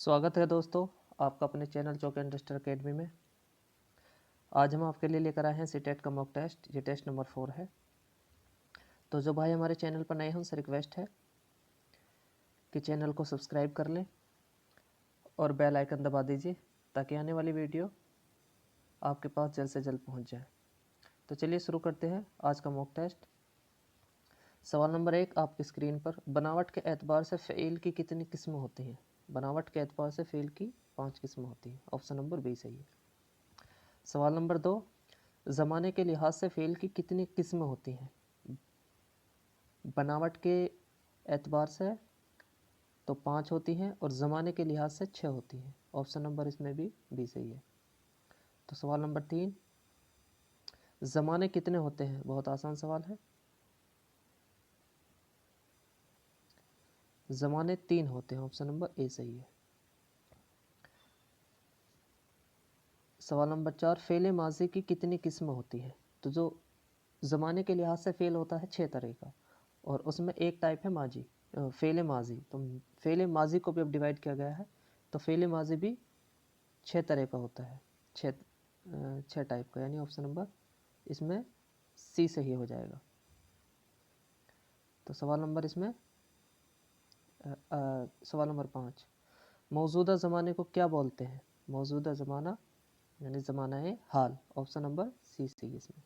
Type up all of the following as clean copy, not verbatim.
स्वागत है दोस्तों आपका अपने चैनल चौक इंडस्ट्रियल अकेडमी में। आज हम आपके लिए लेकर आए हैं सीटेट का मॉक टेस्ट। ये टेस्ट नंबर 4 है। तो जो भाई हमारे चैनल पर नए हैं उनसे रिक्वेस्ट है कि चैनल को सब्सक्राइब कर लें और बेल आइकन दबा दीजिए ताकि आने वाली वीडियो आपके पास जल्द से जल्द पहुंच जाए। तो चलिए शुरू करते हैं आज का मॉक टेस्ट। सवाल नंबर 1 आपकी स्क्रीन पर, बनावट के एतबार से फ़ेल की कितनी किस्में होती हैं? बनावट के एतबार से फ़ेल की 5 किस्में होती हैं। ऑप्शन नंबर बी सही है। सवाल नंबर 2, ज़माने के लिहाज से फ़ेल की कितनी किस्में होती हैं? बनावट के एतबार से तो 5 होती हैं और ज़माने के लिहाज से 6 होती हैं। ऑप्शन नंबर इसमें भी बी सही है। तो सवाल नंबर 3, ज़माने कितने होते हैं? बहुत आसान सवाल है। ज़माने 3 होते हैं। ऑप्शन नंबर ए सही है। सवाल नंबर 4, फ़ेल माजी की कितनी किस्में होती हैं? तो जो ज़माने के लिहाज से फ़ेल होता है 6 तरह का, और उसमें एक टाइप है माजी, फ़ेल माजी। तो फ़ेल माजी को भी अब डिवाइड किया गया है। तो फ़ेल माजी भी 6 तरह का होता है, 6 टाइप का, यानी ऑप्शन नंबर इसमें सी सही हो जाएगा। तो सवाल नंबर इसमें सवाल नंबर 5, मौजूदा ज़माने को क्या बोलते हैं? मौजूदा ज़माना यानी ज़माना है हाल। ऑप्शन नंबर सी सही है इसमें।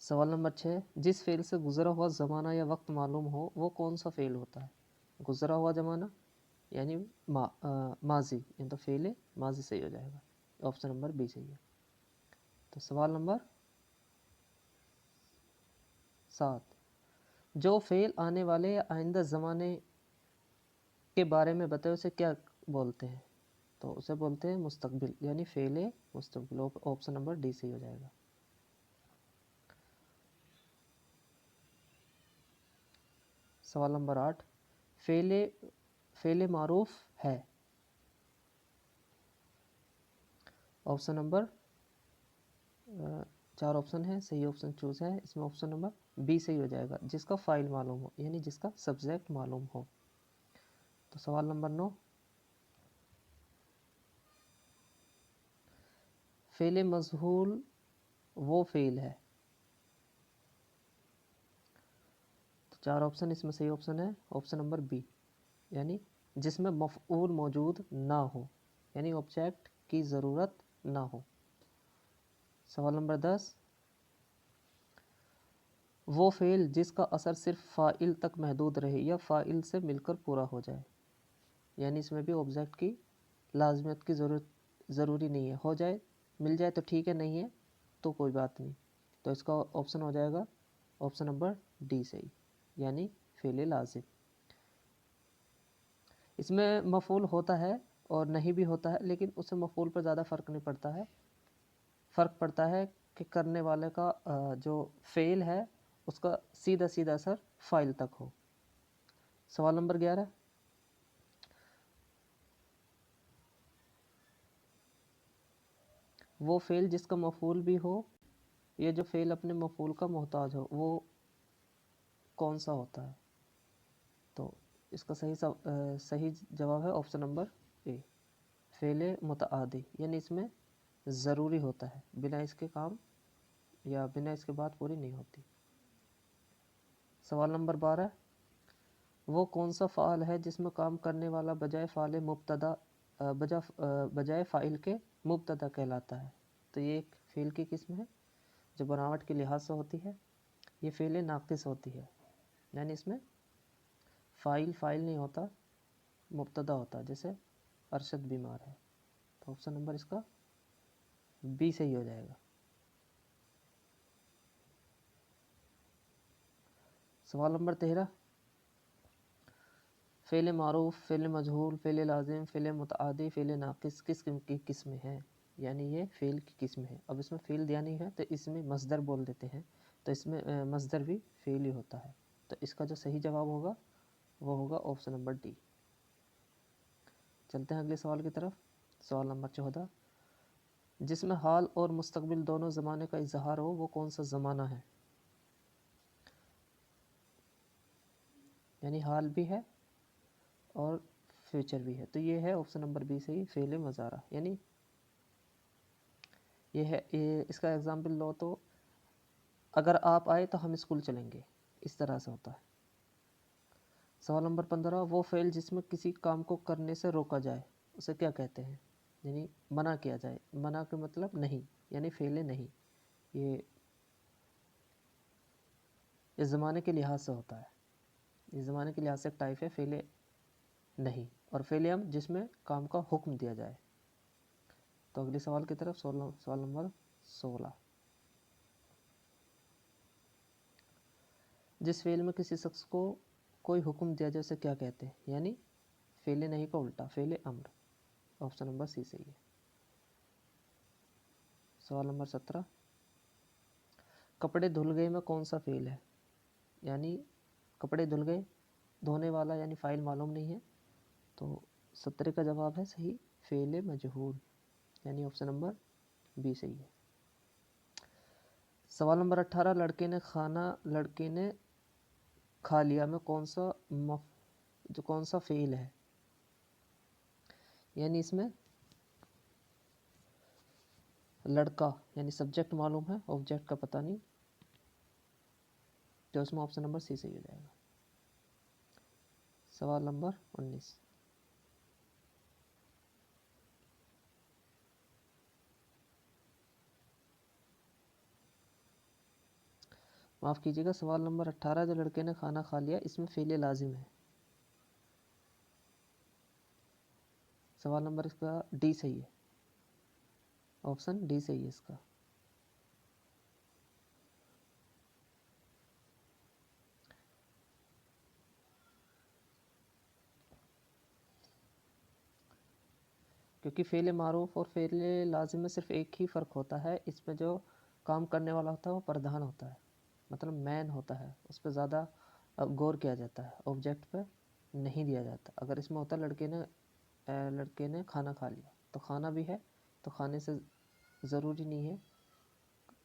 सवाल नंबर 6, जिस फ़ेल से गुज़रा हुआ ज़माना या वक्त मालूम हो वो कौन सा फ़ेल होता है? गुज़रा हुआ ज़माना यानी माजी, यानी तो फ़ेल माजी सही हो जाएगा। ऑप्शन नंबर बी सही है। तो सवाल नंबर 7, जो फ़ेल आने वाले या आइंदा ज़माने के बारे में बताए उसे क्या बोलते हैं? तो उसे बोलते हैं मुस्तकबिल, यानी फ़ेल मुस्तकबिल। ऑप्शन नंबर डी सही हो जाएगा। सवाल नंबर 8, फ़ेल मारूफ है? ऑप्शन नंबर 4 ऑप्शन है, सही ऑप्शन चूज़ है। इसमें ऑप्शन नंबर बी सही हो जाएगा, जिसका फ़ाइल मालूम हो, यानी जिसका सब्जेक्ट मालूम हो। तो सवाल नंबर 9, फ़ेल मजहूल वो फ़ेल है? तो 4 ऑप्शन, इसमें सही ऑप्शन है ऑप्शन नंबर बी, यानी जिसमें मफ़ऊल मौजूद ना हो, यानी ऑब्जेक्ट की ज़रूरत ना हो। सवाल नंबर 10, वो फ़ेल जिसका असर सिर्फ फ़ाइल तक महदूद रहे या फ़ाइल से मिलकर पूरा हो जाए, यानी इसमें भी ऑब्जेक्ट की लाजमियत की ज़रूरी नहीं है, हो जाए मिल जाए तो ठीक है, नहीं है तो कोई बात नहीं। तो इसका ऑप्शन हो जाएगा ऑप्शन नंबर डी सही, यानी फ़ेल लाजिम। इसमें मफ़ूल होता है और नहीं भी होता है, लेकिन उससे मफ़ूल पर ज़्यादा फ़र्क नहीं पड़ता है। फ़र्क पड़ता है कि करने वाले का जो फ़ेल है उसका सीधा सीधा असर फ़ाइल तक हो। सवाल नंबर 11, वो फ़ेल जिसका मफ़ूल भी हो या जो फ़ेल अपने मफ़ूल का मोहताज हो, वो कौन सा होता है? तो इसका सही जवाब है ऑप्शन नंबर ए, फ़ेल मुतआदी, यानी इसमें ज़रूरी होता है, बिना इसके काम या बिना इसके बात पूरी नहीं होती। सवाल नंबर 12, वो कौन सा फ़ाल है जिसमें काम करने वाला बजाय फ़ाइल के मुब्तदा कहलाता है? तो ये एक फ़ेल की किस्म है जो बनावट के लिहाज से होती है। ये फ़ेल नाक़िस होती है, यानी इसमें फ़ाइल नहीं होता, मुब्तदा होता है। जैसे अरशद बीमार है, तो ऑप्शन नंबर इसका बी सही हो जाएगा। सवाल नंबर 13, फ़ेल मारूफ, फ़ेल मजहूल, फ़ेल लाजिम, फ़ेल मुतआदी, फ़ेल नाक़िस किस की किस्में हैं? यानी ये फ़ेल की किस्म है। अब इसमें फ़ेल दिया नहीं है तो इसमें मस्दर बोल देते हैं, तो इसमें मस्दर भी फ़ेल ही होता है। तो इसका जो सही जवाब होगा वो होगा ऑप्शन नंबर डी। चलते हैं अगले सवाल की तरफ। सवाल नंबर 14, जिसमें हाल और मुस्तकबिल दोनों ज़माने का इजहार हो वो कौन सा ज़माना है? यानी हाल भी है اور فیوچر بھی ہے، تو یہ ہے آپشن نمبر بی صحیح، فعل مضارع. یعنی یہ اس کا ایگزامپل لو تو اگر آپ آئے تو ہم اسکول چلیں گے، اس طرح سے ہوتا ہے. سوال نمبر 15، وہ فعل جس میں کسی کام کو کرنے سے روکا جائے اسے کیا کہتے ہیں؟ یعنی منع کیا جائے. منع کا مطلب نہیں، یعنی فعل نہیں. یہ اس زمانے کے لحاظ سے ہوتا ہے، اس زمانے کے لحاظ سے ایک ٹائپ ہے فعل نہیں، اور فعل امر جس میں کام کا حکم دیا جائے. تو اگلی سوال کی طرف، سوال نمبر 16، جس فعل میں کسی شخص کو کوئی حکم دیا جائے اسے کیا کہتے ہیں؟ یعنی فعل نہیں کا الٹا، فعل امر. آپشن نمبر سی صحیح ہے. سوال نمبر 17، کپڑے دھل گئے میں کون سا فعل ہے؟ یعنی کپڑے دھل گئے، دھونے والا یعنی فاعل معلوم نہیں ہے، تو 17 کا جواب ہے صحیح، فعل مجہول، یعنی آپشن نمبر بی صحیح ہے. سوال نمبر 18، لڑکے نے کھا لیا میں کون سا فعل ہے؟ یعنی اس میں لڑکا یعنی سبجیکٹ معلوم ہے، آبجیکٹ کا پتہ نہیں، تو اس میں آپشن نمبر سی صحیح ہو جائے گا. سوال نمبر 19، معاف کیجیے گا، سوال نمبر 18، جو لڑکے نے کھانا کھا لیا، اس میں فعل لازم ہے. سوال نمبر اس کا ڈی صحیح ہے، آپشن ڈی صحیح ہے اس کا. کیونکہ فعل معروف اور فعل لازم میں صرف ایک ہی فرق ہوتا ہے، اس میں جو کام کرنے والا ہوتا ہے وہ پردھان ہوتا ہے، مطلب مین ہوتا ہے، اس پہ زیادہ غور کیا جاتا ہے، آبجیکٹ پہ نہیں دیا جاتا. اگر اس میں ہوتا لڑکے نے کھانا کھا لیا، تو کھانا بھی ہے، تو کھانے سے ضروری نہیں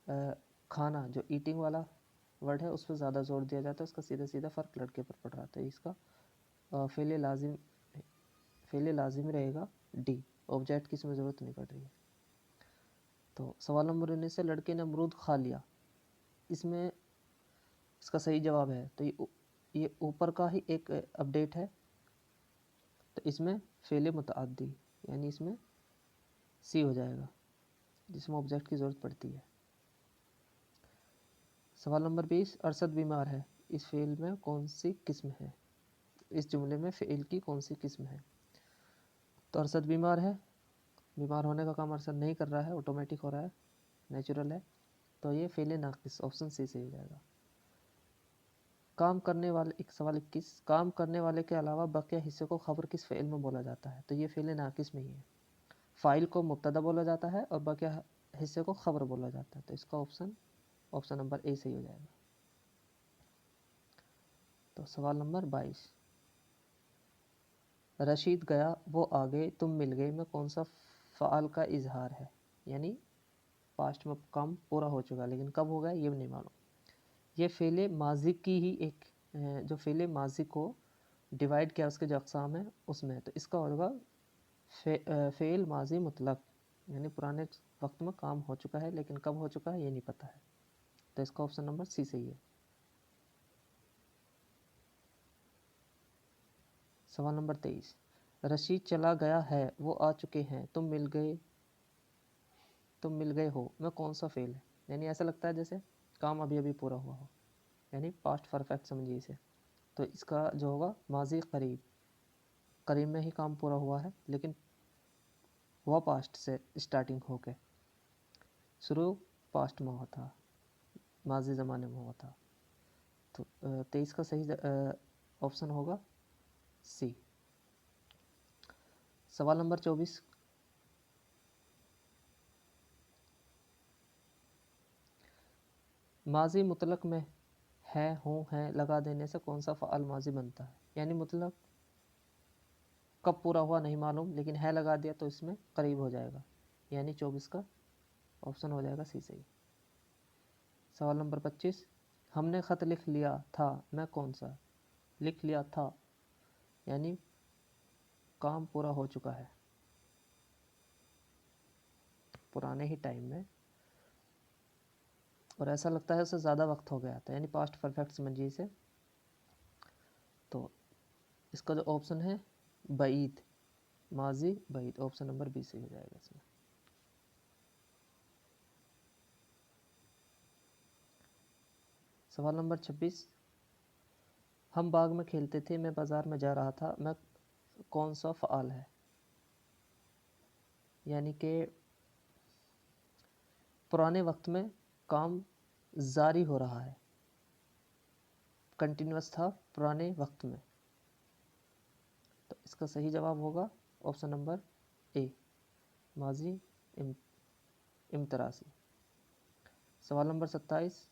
ہے کھانا جو ایٹنگ والا ورڈ ہے اس پہ زیادہ زور دیا جاتا ہے، اس کا سیدھا فرق لڑکے پر پڑ رہا تھا. اس کا فعل لازم رہے گا ڈی، آبجیکٹ کی اس میں ضرورت نہیں پڑ رہی ہے. تو سوال نمبر 19 سے، لڑکے نے امرود کھا لیا، اس میں اس کا صحیح جواب ہے، تو یہ اوپر کا ہی ایک اپڈیٹ ہے، تو اس میں فعل متعدی یعنی اس میں سی ہو جائے گا، جس میں آبجیکٹ کی ضرورت پڑتی ہے. سوال نمبر 20، ارشد بیمار ہے، اس فعل میں کون سی قسم ہے؟ اس جملے میں فعل کی کون سی قسم ہے؟ تو ارشد بیمار ہے، بیمار ہونے کا کام ارشد نہیں کر رہا ہے، آٹومیٹک ہو رہا ہے، نیچرل ہے، تو یہ فعل ناقص، آپشن سی سے ہو جائے گا. کام کرنے والے، سوال 21، کام کرنے والے کے علاوہ بقیہ حصے کو خبر کس فعل میں بولا جاتا ہے؟ تو یہ فعل ناقص میں ہی ہے، فاعل کو مبتدا بولا جاتا ہے اور بقیہ حصے کو خبر بولا جاتا ہے، تو اس کا آپشن نمبر اے صحیح ہو جائے گا. تو سوال نمبر 22، رشید گیا وہ آ گئے تم مل گئے میں کون سا فعل کا اظہار ہے؟ یعنی پاسٹ میں کام پورا ہو چکا لیکن کب ہوگا یہ بھی نہیں معلوم. یہ فعل ماضی کی ہی ایک جو فعل ماضی کو ڈیوائڈ کیا اس کے جو اقسام ہیں اس میں، تو اس کا ہوگا فعل ماضی مطلق، یعنی پرانے وقت میں کام ہو چکا ہے لیکن کب ہو چکا ہے یہ نہیں پتہ ہے، تو اس کا آپشن نمبر سی صحیح ہے. سوال نمبر 23، رشید چلا گیا ہے وہ آ چکے ہیں تم مل گئے ہو میں کون سا فعل ہے؟ یعنی ایسا لگتا ہے جیسے کام ابھی پورا ہوا ہو، یعنی پاسٹ پرفیکٹ سمجھیے اسے، تو اس کا جو ہوگا ماضی قریب میں ہی کام پورا ہوا ہے، لیکن ہوا پاسٹ سے اسٹارٹنگ ہو کے شروع پاسٹ میں ہوا تھا، ماضی زمانے میں ہوا تھا. تو 23 کا صحیح آپشن ہوگا سی. سوال نمبر 24، ماضی مطلق میں ہے ہوں ہیں لگا دینے سے کون سا فعل ماضی بنتا ہے؟ یعنی مطلق کب پورا ہوا نہیں معلوم لیکن ہے لگا دیا تو اس میں قریب ہو جائے گا، یعنی 24 کا آپشن ہو جائے گا سی صحیح. سوال نمبر 25، ہم نے خط لکھ لیا تھا میں کون سا؟ لکھ لیا تھا یعنی काम पूरा हो चुका है, पुराने ही टाइम में, और ऐसा लगता है उससे ज़्यादा वक्त हो गया था, यानी पास्ट परफेक्ट समझिए इसे। तो इसका जो ऑप्शन है बईद, माजी बईद, ऑप्शन नंबर बी सही हो जाएगा इसमें। सवाल नंबर 26, हम बाग में खेलते थे, मैं बाज़ार में जा रहा था, मैं कौन सा फ़आल है? यानी कि पुराने वक्त में काम जारी हो रहा है, कंटिन्यूस था पुराने वक्त में। तो इसका सही जवाब होगा ऑप्शन नंबर ए, माजी इम्तरासी। सवाल नंबर 27,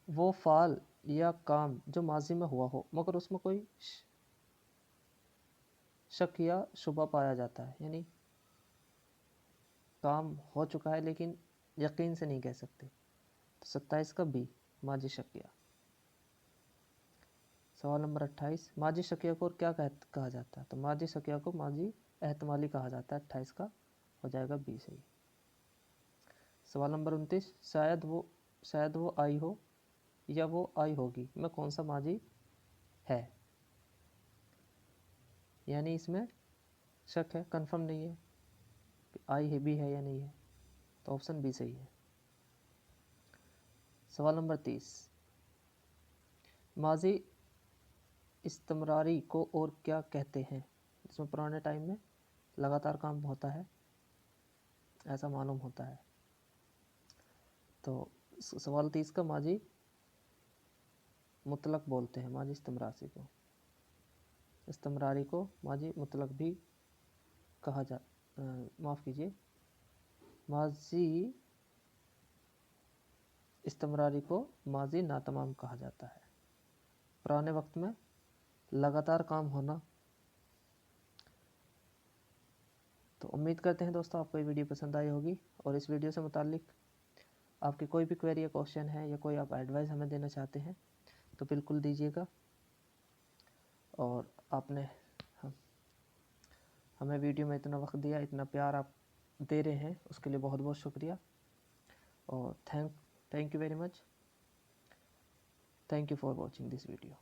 वो फ़ाल या काम जो माजी में हुआ हो मगर उसमें कोई शक या शुबा पाया जाता है, यानी काम हो चुका है लेकिन यकीन से नहीं कह सकते। तो 27 का बी, माजी शकिया। सवाल नंबर 28, माजी शकिया को क्या कहा जाता है? तो माजी शकिया को माजी एहतमाली कहा जाता है, 28 का हो जाएगा बी सही। सवाल नंबर 29, शायद वो आई हो या वो आई होगी, में कौन सा माजी है? यानी इसमें शक है, कंफर्म नहीं है कि आई है भी है या नहीं है, तो ऑप्शन बी सही है। सवाल नंबर 30, माजी इस्तमरारी को और क्या कहते हैं? जिसमें पुराने टाइम में लगातार काम होता है, ऐसा मालूम होता है। तो सवाल 30 का माजी मुतलक बोलते हैं, माजी इस्तमरारी को माजी मुतलक भी कहा जा माफ़ कीजिए, माजी इस्तमरारी को माजी नातमाम कहा जाता है। पुराने वक्त में लगातार काम होना। तो उम्मीद करते हैं दोस्तों आपको ये वीडियो पसंद आई होगी, और इस वीडियो से मुताल्लिक आपकी कोई भी क्वेरी या क्वेश्चन है या कोई आप एडवाइस हमें देना चाहते हैं तो बिल्कुल दीजिएगा। और आपने हमें वीडियो में इतना वक्त दिया, इतना प्यार आप दे रहे हैं, उसके लिए बहुत बहुत शुक्रिया। और thank you very much. Thank you for watching this video.